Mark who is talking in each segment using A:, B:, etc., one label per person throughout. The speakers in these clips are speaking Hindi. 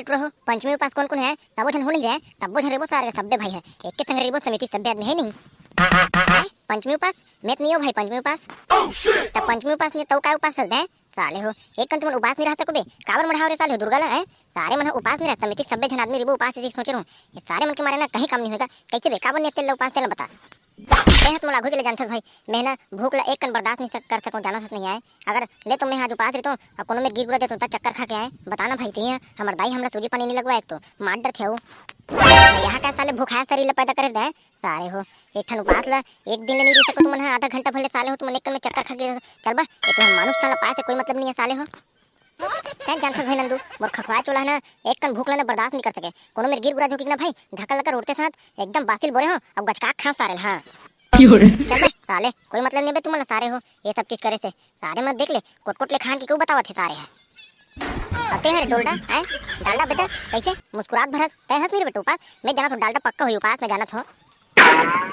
A: रहो पंचमी उपास कौन कौन है तब झन हो नहीं रहे तब झन रेबो सारे सब्बे भाई है एक के संग रेबो समिति सब्बे आदमी है नहीं है? पंचमी उपास मैं नहीं हो भाई पंचमी उपास तब पंचमी उपास ने तो का उपास चलते हैं साले हो एक कंत मन उपास नहीं रह सको बे काबर मढ़ाओ रे साले हो दुर्गा ला है सारे मन उपास नहीं रह समिति सब्बे झन आदमी रेबो उपास सोच रहा हूं ये सारे मन के मारे ना कहीं काम नहीं होगा कैसे बे काबर ने तेल उपास तेल बता मैं तुम लागू चले जानता भाई मैं ना भूख ला एक कन बर्दाश्त नहीं कर सकूं जाना सच नहीं आए अगर ले तो मैं आज उपास रहता हूं और कोनो में गिर गुरा दे तो चक्कर खा के आए बताना भाई तिया हमर दाई हमरा सूजी पानी नहीं लगवा एक तो मार डर थे यहाँ का साले भूखा शरीर ला पैदा करे दे सारे हो एक ठन उपास ला एक दिन ले नहीं रह सको तुम आधा घंटा भले साले हो तुम एक कन में चक्कर खा के चल बा एक मानुष साला पाए से कोई मतलब नहीं है साले हो क्या जानता भाई नंदू मोर खखवा चोला है ना एक कन भूख लेना बर्दाश्त नहीं कर सके कोनो मेरे गिर गुरा झुकी ना भाई धक्का लगा उड़ते साथ एकदम बासिल बोरे हो अब गचकाक खा सारे हां चल बे साले कोई मतलब नहीं बे तुम सारे हो ये सब चीज करे से सारे मत देख ले कोट ले खान की क्यों बतावा थे सारे है अते है डोलडा है डालडा बेटा कैसे मुस्कुरात भरत तय हंस नहीं बेटा उपास मैं जाना तो डालडा पक्का हुई उपास में जाना था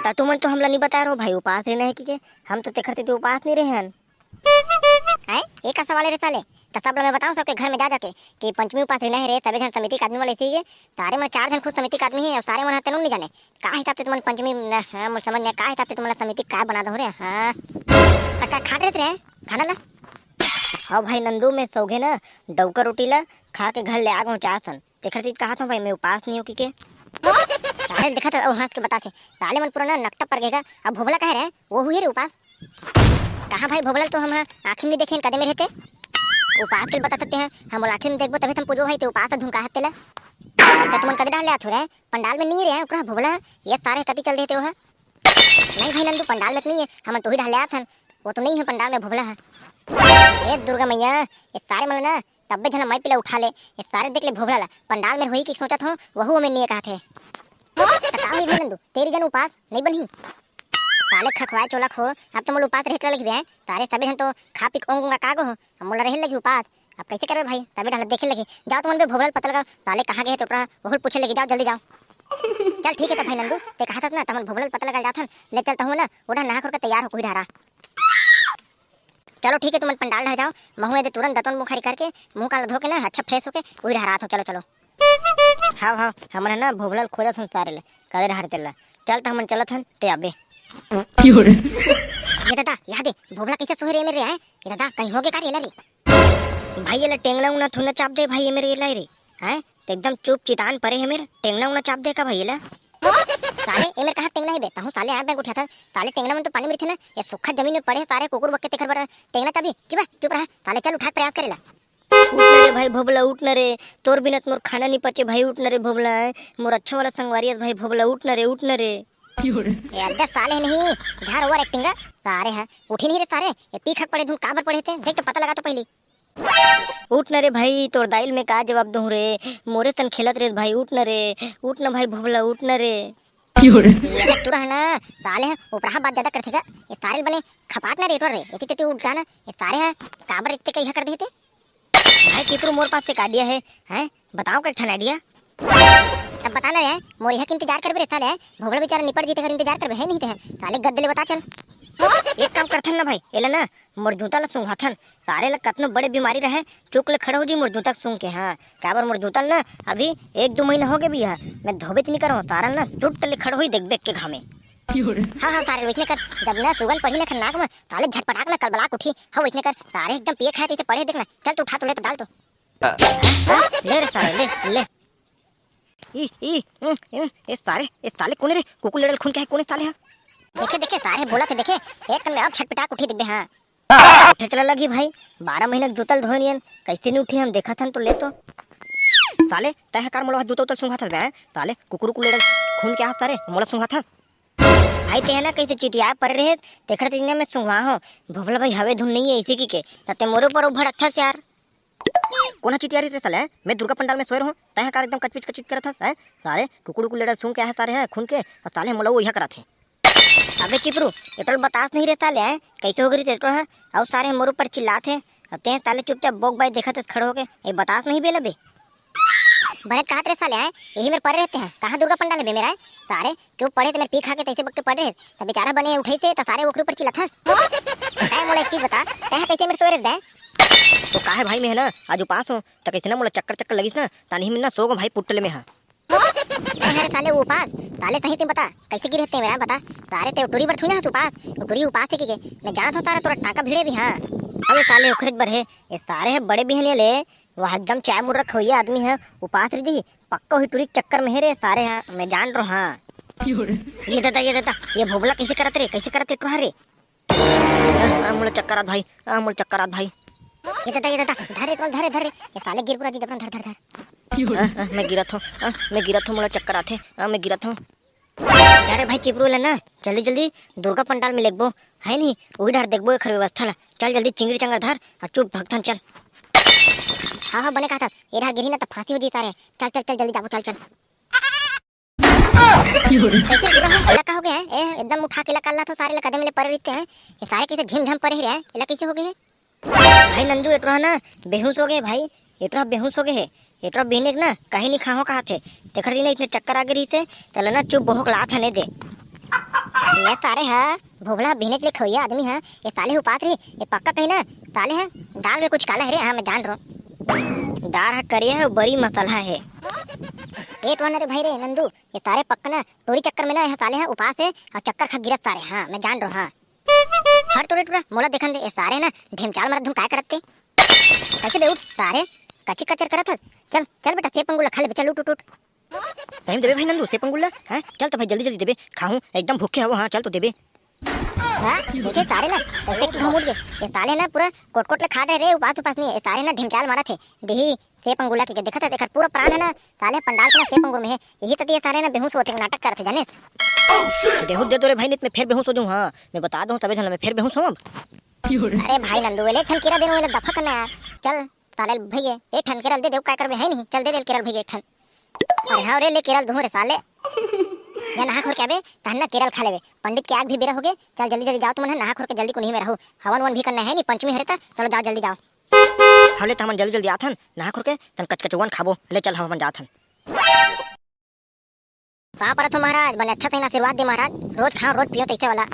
A: ता तुम तो हमला नहीं बता रहो भाई उपास रहना है कि हम तो ते करते तो उपास नहीं रहे हैं एक का सवाल है रे साले तो सब लोग मैं बताऊं सबके घर में जा जाके कि पंचमी उपास रहना है रे सभी जन समिति के आदमी वाले इसी सारे मन 4 जन खुद समिति के आदमी है और सारे मन तनु नहीं जाने का हिसाब से तुम पंचमी हां मुझे समझ नहीं का हिसाब से तुम समिति का बना दो रे हां तका खा रहे खाना ला हां भाई नंदू में सौगे ना डौका रोटी ला खा के घर ले आ गऊं चासन देखर चीज कहा था भाई मैं उपास नहीं हो के सारे देखा था हंस के बता थे साले मन पुराना नकटा पर गएगा अब भोबला कह रहे वो हुई रे उपास कहाँ भाई भोबला तो हम आँखी में देखे कदम में रहते उपास के बता सकते हैं हम आँखी में देखबो तभी तुम पूजो भाई तो उपास धुनका हत्ते ला तो तुम कदे डाल ले आथो रे पंडाल में नहीं रहे ओकरा भोबला ये सारे कति चल देते हो है नहीं भाई नंदू पंडाल में नहीं है हम तो ही डाल ले आथन वो तो नहीं है पंडाल में भोबला है ए दुर्गा मैया ये सारे मन ना तब्बे झन माई पिला उठा ले ये सारे देख ले भोबला ला पंडाल में होई की सोचत हो वहु में नहीं कहा थे बताओ भाई नंदू तेरी जन उपास नहीं बनी साले खखवाए चोला खो अब तो मोल उपास रहत लगी है तारे सभी जन तो खा पी ओंगूंगा कागो हो अब मोला रहे लगी उपास अब कैसे करबे भाई सभी ढाल देखे लगी जाओ तुम पे भोबल पता लगा साले कहां गए तो बहुत पूछे लगी जाओ जल्दी जाओ चल ठीक है तो भाई नंदू ते कहा था ना तमन भोबल पता लगा जाथन ले चलता हूं ना उड़ा नहा कर तैयार हो कोई ढारा चलो ठीक है तुम पंडाल ढा जाओ महू दे तुरंत दतन मुंह खरी करके मुंह का धो के ना अच्छा फ्रेश होके कोई ढारा था चलो चलो हां हां हमन ना भोबल खोजा थन सारे ले कदे ढार तेला चल त हमन चलत हन ते आबे ये दादा याद है भोबला कैसे सोहे रे मेरे है ये दादा कहीं होगे का रे रे भाई ये टेंगला उना थुना चाप दे भाई ये मेरे लाई रे हैं तो एकदम चुप चितान परे है मेरे टेंगला उना चाप दे का भाई ये साले ए मेरे कहा टेंगला है बेटा हूं साले आ बैग उठा था साले टेंगला में तो पानी में थे ना ये सूखा जमीन में पड़े सारे कुकुर बक्के तेकर बड़ा टेंगला चाबी चुप रहा साले चल उठा प्रयास करेला उठ रे भाई भोबला उठ न रे तोर बिना मोर खाना नहीं पचे भाई उठ न रे भोबला मोर अच्छा वाला संगवारी भाई भोबला उठ न रे यार दस साले नहीं झार ओवर एक्टिंग सारे हैं उठी नहीं रे सारे ये पी खक पड़े धुन काबर पड़े थे देख तो पता लगा तो पहली उठ न रे भाई तोर दाइल में का जवाब दूं रे मोरे तन खेलत रे भाई उठ न भाई भोबला उठ न रे ये तू रहना साले हैं ऊपर बात ज्यादा करते का ये सारे बने खपाट ना रे रे इतने तू उठ जाना ये सारे हैं काबर इतने कहीं कर देते भाई कितरू मोर पास एक आइडिया है बताओ का ठन आइडिया तब बताना रे मोर यह के इंतजार करबे रे साले भोबड़ा बेचारा निपट जीते कर इंतजार करबे है नहीं थे साले गद्दले बता चल एक काम करथन ना भाई एला ना मोर जूता ला सुंघाथन सारे ला कतनो बड़े बीमारी रहे चुक ले खड़े हो जी मोर जूता सूंघ के हां काबर मोर जूता ना अभी 1-2 महीना हो गए भी है मैं धोबे नहीं करो सारा ना सुट ले खड़े होई देख के घामे हां सारे वैसने कर जब ना सुगन पड़ी ना खन्नाक में साले झटपटाक ना कलबलाक उठी हां वैसने कर सारे एकदम पिए खाए थे पड़े देखना चल तू उठा तो ले तो डाल तो ले रे सारे ले ये साले कौन रे कुकुर लड़ल खून के है कौन साले है देखे सारे बोला थे देखे एक में अब छटपटाक उठी दिब्बे हां उठे चला लगी भाई 12 महीना जूतल धोनियन कैसे नहीं उठी हम देखा था तो ले तो साले तय कार मोला जूता उतर सुंघा था बे साले कुकुर को लड़ल खून के हाथ सारे मोला सुंघा था भाई ते है ना कैसे चिटिया पर रहे देखत दिन में सुंघा हो भोबला भाई हवे धुन नहीं है इसी की के तते मोरे पर उभड़ अच्छा से यार कोना चिटियारी रे साले मैं दुर्गा पंडाल में सोए रहूं तय कार एकदम कचपिच करत था सारे कुकुर को लड़ल सुंघ के है सारे है खून के और साले मोला वो यह करा थे अबे चिपरू एटल बतास नहीं रहता ले कैसे हो गई तेरे है और सारे मोर ऊपर चिल्लाते ते साले चुपचाप बोक बाई देखत खड़े हो के ये बतास नहीं बेला बे बड़े कहा रे साले यही मेरे पड़े रहते हैं कहाँ दुर्गा पंडाल बे मेरा सारे चुप पड़े तो मेरे पी खा के तैसे बक्के पड़े तो बेचारा बने उठे से तो सारे ओकरे ऊपर चिल्लाथस तय मोला एक चीज बता, तय कैसे मेरे सोए रहता है?
B: तो काहे भाई मैं है ना आज उपास हूँ तो कैसे ना मोला चक्कर चक्कर लगिस ना तानी में ना सोगो भाई पुट्टले में है।
A: नहीं साले वो उपास साले सही तुम बता कैसे गिरे थे मेरा बता। सारे ते टूरी पर थुई ना तू पास टूरी उपास है कि मैं जानत हूं सारा तोरा टाका भिड़े भी हां। अबे साले उखरज बर है ये सारे है बड़े बिहने ले वह एकदम चाय मुर्रा खोइया आदमी है उपास रे जी पक्का ही टूरी चक्कर में है रे सारे है मैं जान रहा हां। ये देता ये भोबला कैसे करत रे कैसे करत रे रे मोला चक्कर आत भाई मोला चक्कर आत भाई। ये देता धरे टोल धरे धरे ये साले गिर पूरा जी अपन धर धर धर मैं गिरत हूं मोला चक्कर आथे मैं गिरत हूं। अरे भाई चिपरू ले ना जल्दी जल्दी दुर्गा पंडाल में लेगबो है नहीं वही डर देखबो खर व्यवस्था ला चल जल्दी चिंगड़ी चंगर धर और चुप भक्तन चल। हाँ बने कहा था ये डर गिरी ना तो फांसी हो जी सारे चल चल चल जल्दी जाबो चल चल। कैसे लका हो गया है एकदम उठा के लका तो सारे कदम ले पर रहते हैं ये सारे कैसे झिम झम पर ही रहे ये कैसे हो गए भाई नंदू एटरा ना बेहोश हो गए भाई एटरा बेहोश हो गए है एटरा बेने ना कहीं नहीं खाओ कहा थे देखर दिन इतने चक्कर आ गई थे चल ना चुप बहुक लात है दे ये सारे है भोबला बेने के लिए खोइया आदमी है ये साले उपास रही ये पक्का कहीं ना साले है दाल में कुछ काला है रे हाँ मैं जान रहा हूँ दाल है करिया है बड़ी मसाला है एक वन रे भाई रे नंदू ये सारे पक्का ना टोरी चक्कर में ना ये साले है उपास है और चक्कर खा गिरत सारे हाँ मैं जान रहा हूँ। हर टोरे टोरा मोला देखन दे ये सारे ना ढेमचाल मार धुम काय करते कैसे बे उठ सारे कच्ची कचर करत चल चल बेटा सेब पंगुला खा ले चल उठ उठ उठ टाइम देबे भाई नंदू सेब पंगुला हैं चल तो भाई जल्दी जल्दी देबे खाऊं एकदम भूखे हो हां चल तो देबे। हां देखे सारे ना कैसे घूम उठ गए ये साले ना पूरा कोट ले खा रहे रे उपास उपास नहीं ये सारे ना ढिमचाल मारा थे देही सेब पंगुला के देखा था देखा पूरा प्राण है ना साले पंडाल के सेब पंगुल में है यही तो ये सारे ना बेहोश होते नाटक करते जाने बेहोश दे दो रे भाई नहीं मैं फिर बेहोश हो जाऊं हां मैं बता दूं तबे मैं फिर बेहोश हूं अब। अरे भाई नंदू वेले ठन किरा देनो वेले दफा करना यार चल साले भैया एक ठन केरल दे देव काय करबे है नहीं चल दे दे केरल भैया एक ठन। अरे हां रे ले केरल दूं रे साले या नहा खोर के आबे तहन्ना केरल खा लेबे पंडित के आग भी बेरा हो गए चल जल्दी जल्दी जाओ तुम नहा खोर के जल्दी को नहीं में रहो हवन वन भी करना है नहीं पंचमी हरे चलो जाओ जल्दी जाओ हले तमन जल्दी जल्दी आथन नहा खोर के तन कचकचवन खाबो ले चल हम जाथन। कहां पर हो महाराज बने अच्छा से आशीर्वाद दे महाराज रोज खाओ रोज पियो तैसे वाला।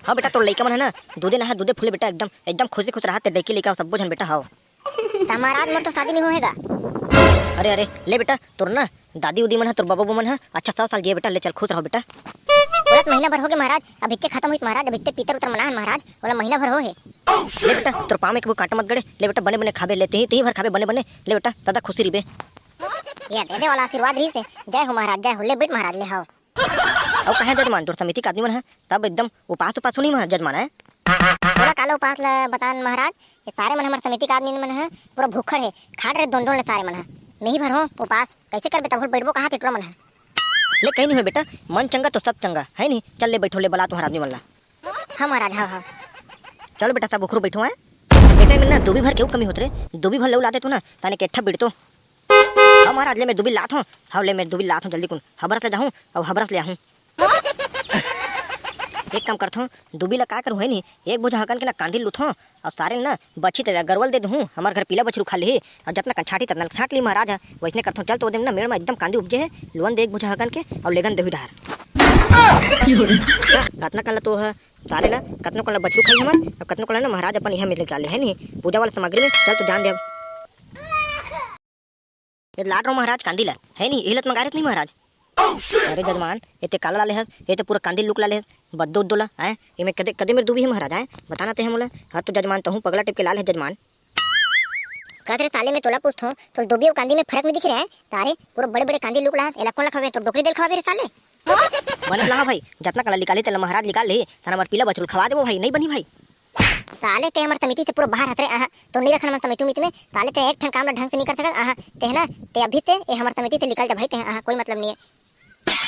A: हां बेटा तो लइका मन है ना दूधे नहा दूधे फूले बेटा एकदम एकदम खुशी खुश रहते डेकी लेके सब जन बेटा हाओ महाराज मोर तो शादी नहीं होएगा। अरे अरे ले बेटा तोर ना दादी उदी मन है तोर बाबू मन है अच्छा 100 साल जिए बेटा ले चल खुश रहो बेटा। पूरा महीना भर हो गए महाराज अब इच्छे खत्म हुई महाराज अब इच्छे पीतर उतर मना महाराज बोला महीना भर हो है। ले बेटा तोर पाँव में के वो काट मत गड़े ले बेटा बने बने खाबे लेते ही भर खाबे बने बने ले बेटा दादा खुशी रिबे ये दे दे वाला आशीर्वाद रही से जय हो महाराज जय हो ले बेट महाराज ले हाओ। और कहे जजमान तोर समिति का आदमी मन है तब एकदम उपास उपास नहीं महाराज जजमान है पूरा काला उपास ला बतान महाराज ये सारे मन हमार समिति का आदमी मन है पूरा भूखड़ है खाट रहे दोन ले सारे मन है मैं ही भर हो उपास कैसे कर बेटा बैठबो कहां टेटरा मन है ले कहीं नहीं हो बेटा मन चंगा तो सब चंगा है नहीं चल ले बैठो ले बला तुम्हारा आदमी मन ला। हां महाराज हां चलो बेटा सब उखरू बैठो है बेटा में ना दुबी भर क्यों कमी होत रे दुबी भर ले लाते तू ना ताने के ठप बिड़तो हां महाराज ले मैं दुबी लात हूं हां ले मैं दुबी लात हूं जल्दी कुन हबरस ले जाऊं और हबरस ले आऊं एक काम करथो दुबी ला का करू है नहीं एक बोझ हकन के ना कांदी लुथो और सारे ना बच्ची ते गरवल दे दूं हमार घर पीला बछरू खा ले और जितना छाटी तना छाट ली महाराज है वैसने करथो चल तो दिन ना मेरे में एकदम कांदी उपजे है लोन दे एक बोझ हकन के और लेगन देहु धार कतना कल तो है सारे ना कतना कल बछरू खाई हमर और कतना कल ना महाराज अपन यहां मिल के आले है नहीं पूजा वाला सामग्री में चल तो जान दे अब ये लाट रो महाराज कांदी ला है नहीं हिलत मंगारत नहीं महाराज। अरे जजमान ये ते काला लाले है ये तो पूरा कांदी लुक लाले है बद्दो उद्दोला है ये मैं कदे कदे मेरे दुबी है महाराज है बताना ते हम बोले हां तो जजमान तो हूं पगला टिप के लाल है जजमान कहते साले में तोला पूछो तो दुबी और कांदी में फर्क नहीं दिख रहा है तारे पूरा बड़े बड़े कांदी लुक ला एला कोन लखावे तो डोकरी दिल खावे रे साले बन ला भाई जितना कला निकाले ते महाराज निकाल ले थाना मर पीला बछरू खवा देबो भाई नहीं बनी भाई साले ते हमार समिति से पूरा बाहर हतरे आहा तो नहीं रखना समिति में साले ते एक ठन काम ढंग से नहीं कर सकत आहा ते ना ते अभी ते ये हमार समिति से निकल जा भाई ते आहा कोई मतलब नहीं है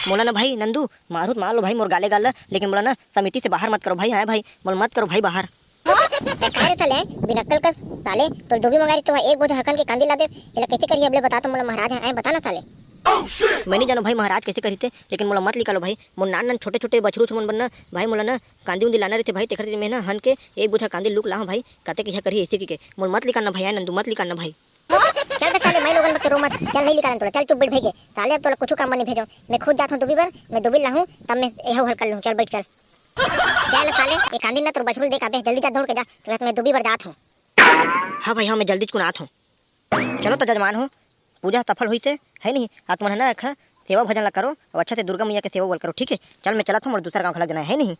A: मोला ना भाई नंदू मारूत मार लो भाई मोर गाले गाल लेकिन बोला ना समिति से बाहर मत करो भाई है भाई मोल मत करो भाई बाहर कह रहे चले बिना कल का साले तो दुबी मंगारी तो एक बोझ हकन के कांदी ला दे एला कैसे करिए अबले बता तो मोला महाराज है बताना साले मैं नहीं जानो भाई महाराज कैसे करी थे लेकिन मोला मत निकालो भाई मोर नान नान छोटे छोटे बछरू मन बनना भाई मोला ना कांदी उंदी लाना रहते भाई तेखर में ना हन के एक बोझा कांदी लुक ला भाई कहते कि करी ऐसे की के मोर मत निकालना भाई नंदू मत निकालना भाई चल बे साले मैं लोगन बक रो मत चल नहीं निकालन तोला चल चुप बैठ भेगे साले अब तोला कुछ काम नहीं भेजो मैं खुद जाता हूं दुबी पर मैं दुबी लाहूं तब मैं यह हल कर लूं चल बैठ चल। जाए साले एक आंधी ना तो बछरुल देख अबे जल्दी जा दौड़ के जा तो मैं दुबी बर्दात हूँ।
B: हाँ भाई हाँ मैं जल्दी चुनात हूँ। चलो तो जजमान हो पूजा सफल हुई से है नहीं आज तुमने ना रखा सेवा भजन ला करो और अच्छा से दुर्गा मैया के सेवा बोल करो ठीक है। चल मैं चला था और दूसरा गाँव खड़ा जाना है नहीं।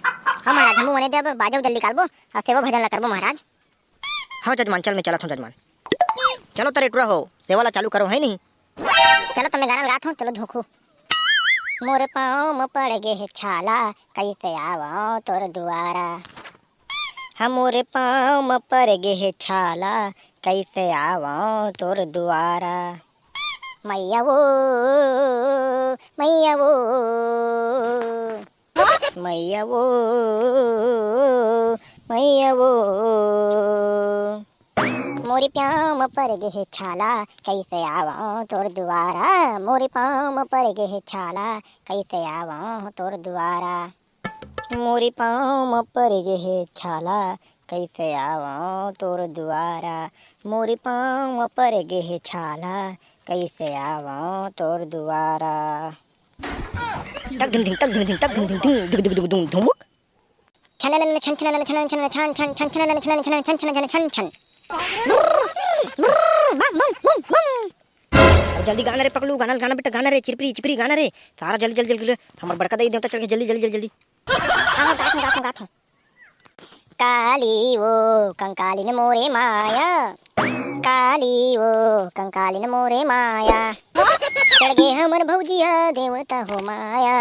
A: हाँ महाराज हम मने जब बाजो जल्दी कालबो और सेवा भजन ला करबो महाराज।
B: हाँ जजमान चल मैं चला था जजमान। चलो तारे टुरा हो सेवा ला चालू करो है नहीं।
A: चलो तो मैं गाना गात हूँ चलो झोंकू। मोरे पाँव में पड़ गे है छाला कैसे आवा तोर दुआरा। हम मोरे पाँव में पड़ गे है छाला कैसे आवा तोर दुआरा। मैया वो मैया वो मैया वो मैया वो मोरी पाँव में पड़ गे है छाला कैसे आवा तोर दुआरा। मोरी पाँव में पड़ गे है छाला कैसे आवा तोर दुआरा। मोरी पाँव में पड़ गे है छाला कैसे आवा तोर दुआरा। मोरी पाँव में पड़ गे है छाला कैसे आवा तोर दुआरा।
B: तक धिंग धिंग तक धिंग धिंग तक धिंग धिंग दुग दुग दुग दुग धुमुक
A: छन छन छन छन छन छन छन छन छन छन छन छन छन छन छन।
B: जल्दी गाना रे पकड़ू गाना गाना बेटा गाना रे चिपरी चिपरी गाना रे सारा जल्दी जल्दी जल्दी हमार बड़का दई देवता चल के जल्दी जल्दी जल्दी।
A: हाँ गात हूँ। काली वो कंकाली ने मोरे माया काली वो कंकाली ने मोरे माया। चढ़ गे हमर भौजिया देवता हो माया।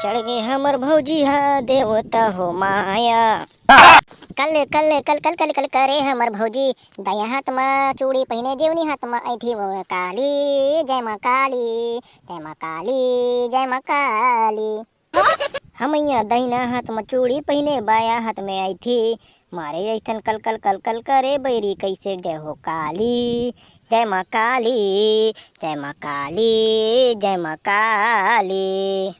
A: चढ़ गे हमर भौजिया देवता हो माया। कल कल कल कल कल कल करे हमर भौजी दाया हाथ में चूड़ी पहने जेवनी हाथ में ऐठी वो काली जय माँ काली जय माँ काली जय माँ काली। हमैया दहिना हाथ में चूड़ी पहने बाया हाथ में ऐठी मारे ऐसन कल कल कल कल करे बैरी कैसे जय हो काली जय माँ काली जय माँ काली जय माँ काली।